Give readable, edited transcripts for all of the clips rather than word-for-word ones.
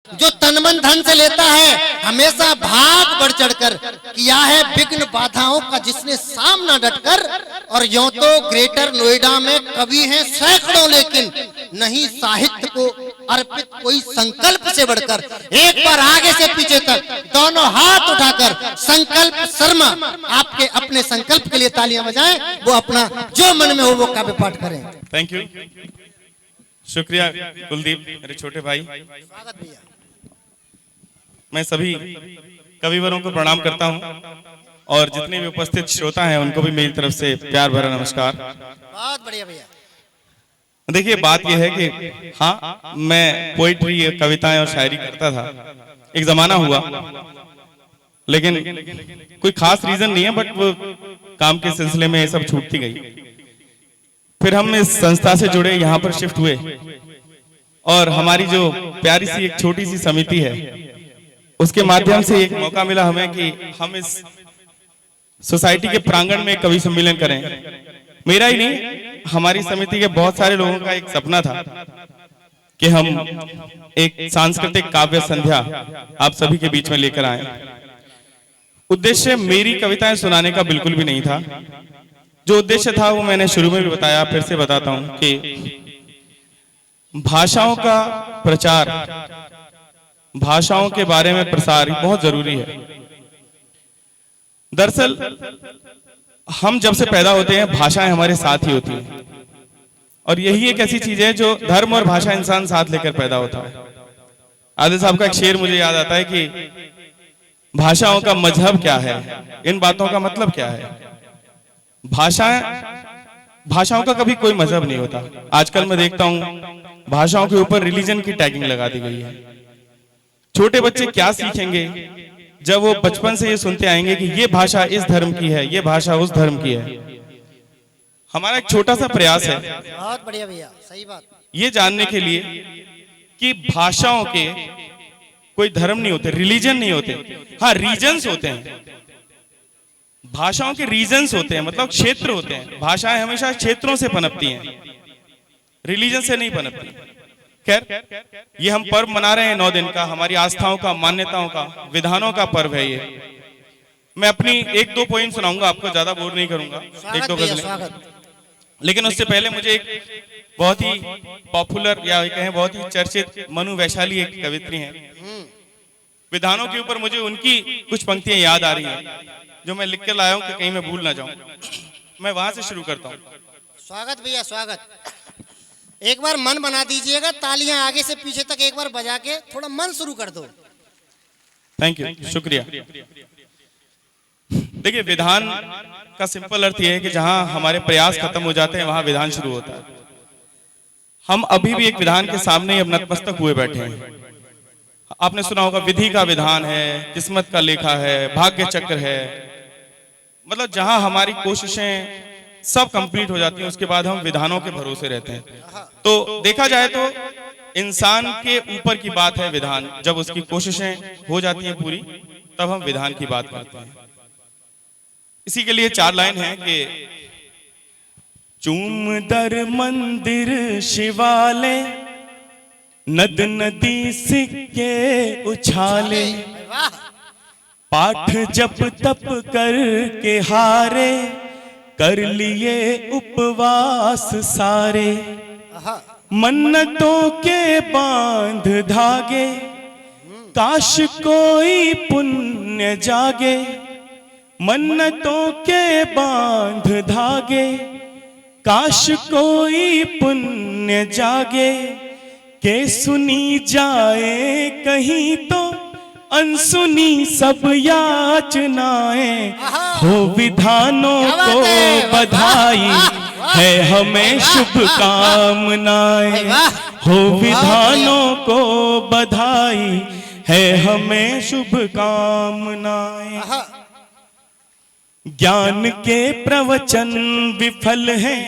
जो तन मन धन से लेता है हमेशा भाग बढ़ चढ़कर किया है विघ्न बाधाओं का जिसने सामना डटकर। और यूं तो ग्रेटर नोएडा में कवि हैं सैकड़ों, लेकिन नहीं साहित्य को अर्पित कोई संकल्प से बढ़कर। एक बार आगे से पीछे तक दोनों हाथ उठाकर संकल्प शर्मा आपके अपने संकल्प के लिए तालियां बजाएं, वो अपना जो मन में हो वो काव्य पाठ करें। थैंक यू, शुक्रिया कुलदीप मेरे छोटे भाई। स्वागत भैया। मैं सभी कविवरों को प्रणाम करता हूं और जितने भी उपस्थित श्रोता हैं उनको भी मेरी तरफ से प्यार भरा नमस्कार। बहुत बढ़िया भैया। देखिए बात यह है कि हाँ, मैं पोइट्री, कविताएं और शायरी करता था, एक जमाना हुआ, लेकिन कोई खास रीजन नहीं है, बट वो काम के सिलसिले में ये सब छूटती गई। फिर हम इस संस्था से जुड़े, यहाँ पर शिफ्ट हुए और हमारी जो प्यारी सी एक छोटी सी समिति है उसके माध्यम से एक मौका मिला हमें कि हम इस सोसाइटी के प्रांगण में कवि सम्मेलन करें। मेरा ही नहीं, हमारी समिति के बहुत सारे लोगों का एक सपना था कि हम एक सांस्कृतिक काव्य संध्या आप सभी के बीच में लेकर आए। उद्देश्य मेरी कविताएं सुनाने का बिल्कुल भी नहीं था। जो उद्देश्य था वो मैंने शुरू में भी बताया, फिर से बताता हूं कि भाषाओं का प्रचार, भाषाओं के बारे में प्रसार बहुत जरूरी है। दरअसल हम जब से पैदा होते हैं भाषाएं हमारे साथ ही होती हैं, और यही एक ऐसी चीज है जो धर्म और भाषा इंसान साथ लेकर पैदा होता है। आदिल साहब का एक शेर मुझे याद आता है कि भाषाओं का मजहब क्या है, इन बातों का मतलब क्या है। भाषाओं का कभी कोई मजहब नहीं होता। आजकल मैं देखता हूं भाषाओं के ऊपर रिलीजन की टैगिंग लगा दी गई है। छोटे बच्चे क्या सीखेंगे जब वो बचपन से ये सुनते आएंगे कि ये भाषा इस धर्म की है, ये भाषा उस धर्म की है। हमारा एक छोटा सा प्रयास है, बहुत बढ़िया भैया, सही बात, ये जानने के लिए कि भाषाओं के कोई धर्म नहीं होते, रिलीजन नहीं होते। हाँ, रीजन्स होते हैं, भाषाओं के रीजन्स होते हैं, मतलब क्षेत्र होते हैं। भाषाएं हमेशा क्षेत्रों से पनपती हैं, रिलीजन से नहीं पनपती। खैर, ये हम पर्व मना रहे हैं 9 दिन का, हमारी आस्थाओं का, मान्यताओं का, विधानों का पर्व है ये। मैं अपनी 1-2 पोइम सुनाऊंगा आपको, ज्यादा बोर नहीं करूंगा, 1-2 गजलें। लेकिन उससे पहले मुझे एक बहुत ही पॉपुलर या कहें बहुत ही चर्चित मनु वैशाली एक कवित्री हैं, विधानों के ऊपर मुझे उनकी कुछ पंक्तियां याद आ रही हैं जो मैं लिख के लाया हूं कि कहीं मैं भूल ना जाऊं। मैं वहां से शुरू करता हूं। स्वागत भैया, स्वागत। एक बार मन बना दीजिएगा, तालियां आगे से पीछे तक एक बार बजा के थोड़ा मन शुरू कर दो। थैंक यू, शुक्रिया। देखिए, विधान का सिंपल अर्थ यह है कि जहां हमारे प्रयास खत्म हो जाते हैं वहां विधान शुरू होता है। हम अभी भी एक विधान के सामने ही नतमस्तक हुए बैठे हैं। आपने सुना होगा विधि का विधान है, किस्मत का लेखा है, भाग्य चक्र है। मतलब जहां हमारी कोशिशें सब कंप्लीट हो जाती हैं उसके बाद हम विधानों के भरोसे रहते हैं। तो देखा जाए तो इंसान के ऊपर की बात है विधान। जब उसकी कोशिशें हो जाती हैं पूरी, तब हम विधान की बात करते हैं। इसी के लिए 4 लाइन है कि चूम दर मंदिर शिवालय, नद नदी सिक्के उछाले, पाठ जप तप कर के हारे, कर लिए उपवास सारे, मन्नतों के बांध धागे, काश कोई पुण्य जागे, मन्नतों के बांध धागे, काश कोई पुण्य जागे, के सुनी जाए कहीं तो अनसुनी सब याचनाएं, हो विधानों को बधाई है हमें शुभकामनाएं, हो विधानों को बधाई है हमें शुभकामनाएं। ज्ञान के प्रवचन विफल हैं,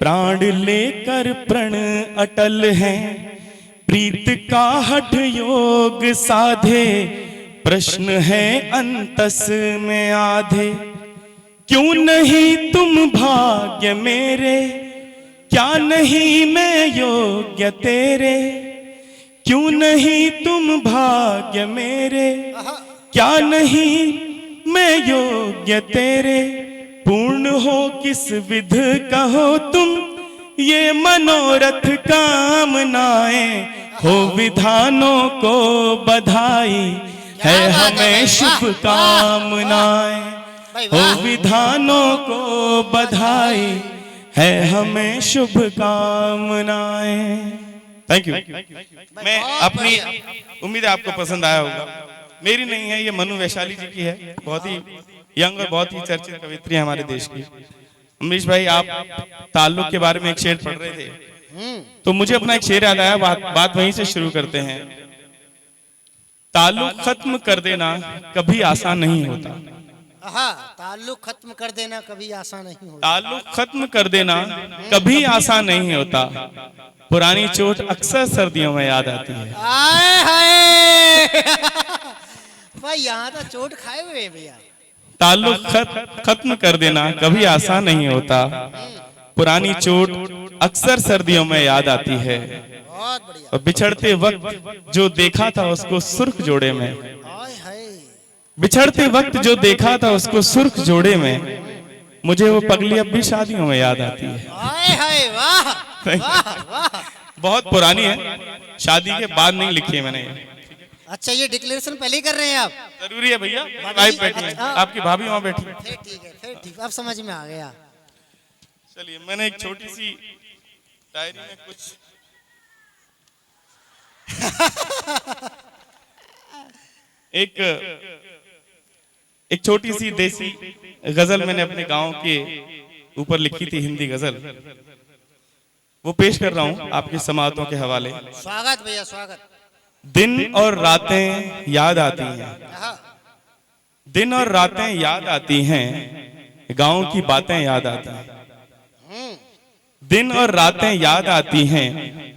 प्राण लेकर प्रण अटल हैं, प्रीत का हठ योग साधे, प्रश्न है अंतस में आधे। क्यों नहीं तुम भाग्य मेरे, क्या नहीं मैं योग्य तेरे, क्यों नहीं तुम भाग्य मेरे, क्या नहीं मैं योग्य तेरे, पूर्ण हो किस विध कहो तुम ये मनोरथ कामनाएं, हो विधानों को बधाई है हमें शुभ कामनाएं, हो विधानों को बधाई है हमें शुभ कामनाएं। Thank you. मैं अपनी उम्मीद है आपको पसंद आया होगा। मेरी नहीं है, ये मनु वैशाली जी की है, बहुत ही यंग और बहुत ही चर्चित कवित्री है हमारे देश की। अमरीश भाई, आप ताल्लुक के बारे में एक शेर पढ़ रहे थे, तो मुझे अपना एक शेर याद आया। बात वहीं से शुरू करते हैं। ताल्लुक खत्म कर देना कभी आसान नहीं होता। ताल्लुक खत्म कर देना कभी आसान नहीं होता। ताल्लुक खत्म कर देना कभी आसान नहीं होता, पुरानी चोट अक्सर सर्दियों में याद आती है। आए हाय भाई, यहाँ तो चोट खाए हुए हैं भैया। ताल्लुक खत्म कर देना कभी आसान नहीं होता, पुरानी चोट अक्सर सर्दियों में याद आती है। बहुत बढ़िया। और बिछड़ते वक्त जो देखा था उसको सुर्ख जोड़े में, आए हाय, बिछड़ते वक्त जो देखा था उसको सुर्ख जोड़े में, मुझे वो पगली अब भी शादियों में याद आती है। आए हाय, वाह वाह वाह। बहुत पुरानी है, शादी के बाद नहीं लिखी है मैंने ये। अच्छा, ये डिक्लेरेशन पहले ही कर रहे हैं आप? जरूरी है भैया, वाइफ बैठी है, आपकी भाभी वहां बैठी है। फिर ठीक है, फिर ठीक, अब समझ में आ गया। चलिए, मैंने एक छोटी सी डायरी में कुछ एक छोटी सी देसी गजल मैंने अपने गांव के ऊपर लिखी थी, हिंदी गजल, वो पेश कर रहा हूं आपकी समातों के हवाले। स्वागत भैया, स्वागत। दिन और रातें याद आती हैं, दिन और रातें याद आती हैं, गांव की बातें याद आती हैं। दिन और रातें याद आती हैं,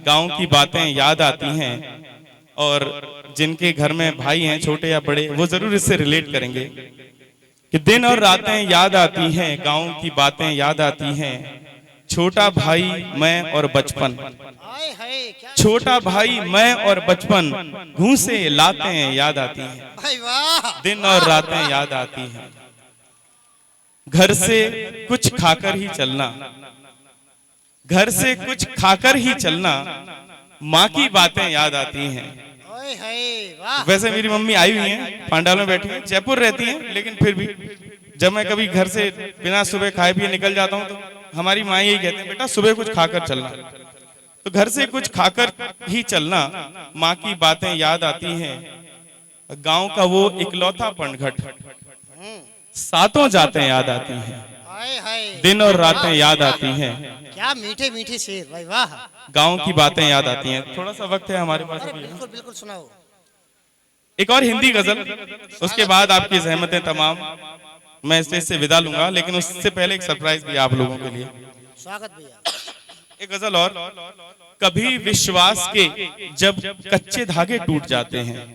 गांव की बातें याद आती हैं। और जिनके घर में भाई हैं, छोटे या बड़े, वो जरूर इससे रिलेट करेंगे कि दिन और रातें याद आती हैं, गांव की बातें याद आती हैं। छोटा भाई मैं और बचपन, छोटा भाई मैं और बचपन, घूंसे लातें याद आती हैं, दिन और रातें याद आती हैं। घर से कुछ खाकर ही चलना, घर से कुछ खाकर ही चलना, माँ की बातें याद आती हैं। वैसे मेरी मम्मी आई हुई हैं, पांडाल में बैठी हैं, जयपुर रहती हैं, लेकिन फिर भी जब मैं कभी घर से बिना सुबह खाए पिए निकल जाता हूँ तो हमारी माँ यही कहती है, बेटा सुबह कुछ खाकर चलना। तो घर से कुछ खाकर ही चलना, माँ की बातें याद आती हैं। गांव का वो इकलौता पनघट, सातों जातें याद आती हैं, दिन और रातें याद आती हैं। क्या मीठे मीठे शेर भाई, वाह। गांव की बातें याद आती हैं। थोड़ा सा वक्त है हमारे पास। बिल्कुल बिल्कुल, सुनाओ। एक और हिंदी गजल, उसके बाद आपकी ज़हमतें तमाम, मैं स्टेज से विदा लूंगा, लेकिन उससे पहले एक सरप्राइज भी आप लोगों के लिए। स्वागत भैया। एक गजल और। कभी विश्वास के जब कच्चे धागे टूट जाते हैं,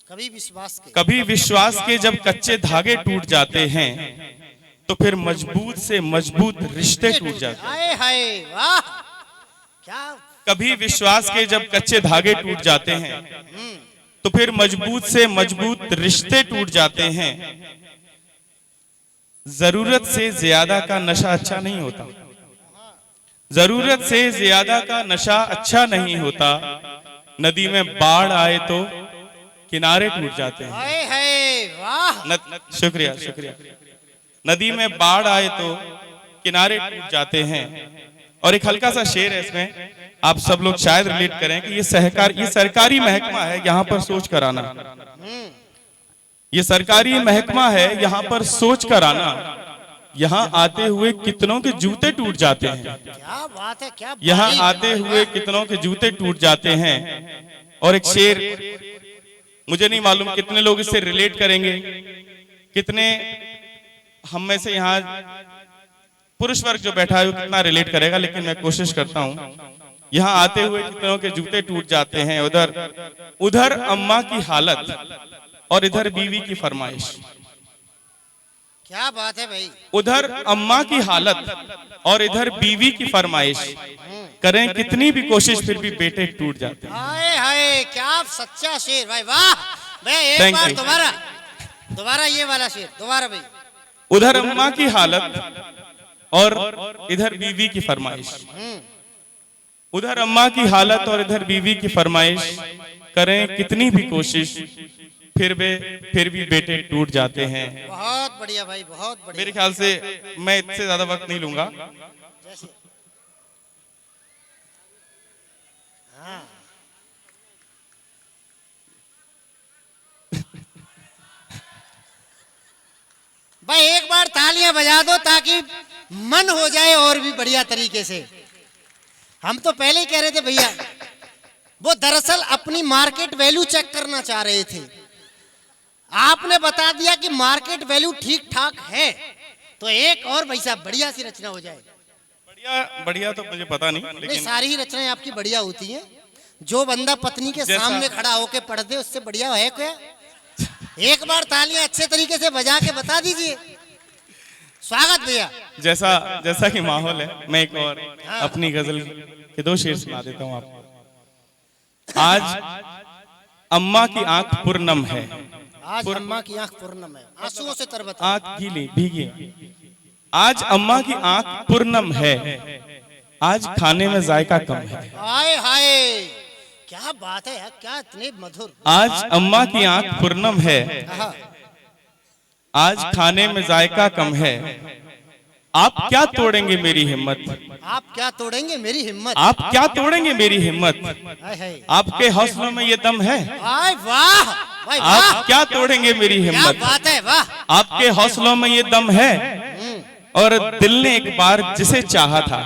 कभी विश्वास के, कभी विश्वास के जब कच्चे धागे टूट जाते हैं, तो फिर मजबूत से मजबूत रिश्ते टूट जाते हैं। हाय हाय, वाह। क्या, कभी विश्वास के जब कच्चे धागे टूट जाते हैं, तो फिर मजबूत से मजबूत रिश्ते टूट जाते हैं। जरूरत से ज्यादा का नशा अच्छा नहीं होता, जरूरत से ज्यादा का नशा अच्छा नहीं होता। नदी में बाढ़ आए तो किनारे टूट जाते हैं। हाय हाय, वाह। शुक्रिया शुक्रिया। नदी में बाढ़ आए तो किनारे टूट जाते हैं। और एक हल्का सा शेर है इसमें, आप सब लोग शायद रिलेट करें कि ये सरकारी महकमा है, यहाँ पर सोच कर आना। ये सरकारी महकमा है, यहाँ पर सोच कर आना। यहाँ आते हुए कितनों के जूते टूट जाते हैं। क्या बात है, क्या यहाँ आते हुए कितनों के जूते टूट जाते हैं। और एक शेर, मुझे नहीं मालूम कितने लोग इससे रिलेट करेंगे, कितने हम में से यहाँ पुरुष वर्ग जो बैठा है वो कितना रिलेट करेगा, लेकिन मैं कोशिश करता हूँ। यहाँ आते हुए कितनों के जूते टूट जाते हैं। उधर अम्मा की हालत और इधर बीवी की फरमाइश। क्या बात है भाई। उधर अम्मा की हालत और इधर बीवी की फरमाइश, करें कितनी भी कोशिश फिर भी बेटे टूट जाते हैं। हाय हाय, क्या सच्चा शेर भाई, वाह भाई। एक Thank बार you. दोबारा ये वाला शेर दोबारा भाई। उधर अम्मा की हालत और इधर बीवी की फरमाइश, उधर अम्मा की हालत और इधर बीवी की फरमाइश, करें कितनी भी कोशिश फिर भी बेटे टूट जाते हैं। बहुत बढ़िया भाई, बहुत बढ़िया। मेरे ख्याल से मैं इससे ज्यादा वक्त नहीं लूंगा। जैसे हाँ भाई, एक बार तालियां बजा दो ताकि मन हो जाए और भी बढ़िया तरीके से। हम तो पहले ही कह रहे थे भैया, वो दरअसल अपनी मार्केट वैल्यू चेक करना चाह रहे थे। आपने बता दिया कि मार्केट वैल्यू ठीक ठाक है, तो एक और भाई साहब बढ़िया सी रचना हो जाए। बढ़िया बढ़िया तो मुझे पता नहीं, नहीं, लेकिन सारी ही रचनाएं आपकी बढ़िया होती हैं। जो बंदा पत्नी के सामने खड़ा होके पढ़ दे उससे बढ़िया है क्या? एक बार तालियां अच्छे तरीके से बजा के बता दीजिए। स्वागत भैया। जैसा कि माहौल है, मैं एक और अपनी गजल के 2 शेर सुना देता हूँ आपको। आज अम्मा की आंख पूर्णम है, आज अम्मा की आंख पूर्णम है, आंसुओं से तरबतर। आंख गीली भीगी। आज अम्मा की आंख पूर्णम है, आज खाने में जायका कम है। हाय हाय, क्या बात है यार, क्या इतने मधुर। आज अम्मा की आंख पूर्णम है, आहा, आज खाने में जायका कम है। आप क्या तोड़ेंगे मेरी हिम्मत, आप क्या तोड़ेंगे मेरी हिम्मत। आप क्या तोड़ेंगे मेरी हिम्मत। हाय हाय, आपके हौसलों में ये दम है, हाय वाह भाई वाह, आप क्या तोड़ेंगे मेरी क्या हिम्मत। बात है, वाह। आपके हौसलों में ये दम है, और दिल ने एक बार जिसे चाहा था,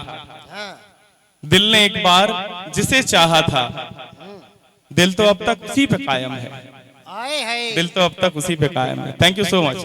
हाँ, दिल ने एक बार जिसे चाहा था, दिल तो अब तक उसी पे कायम है, हाय हाय। दिल तो अब तक उसी पे कायम है। Thank you so much.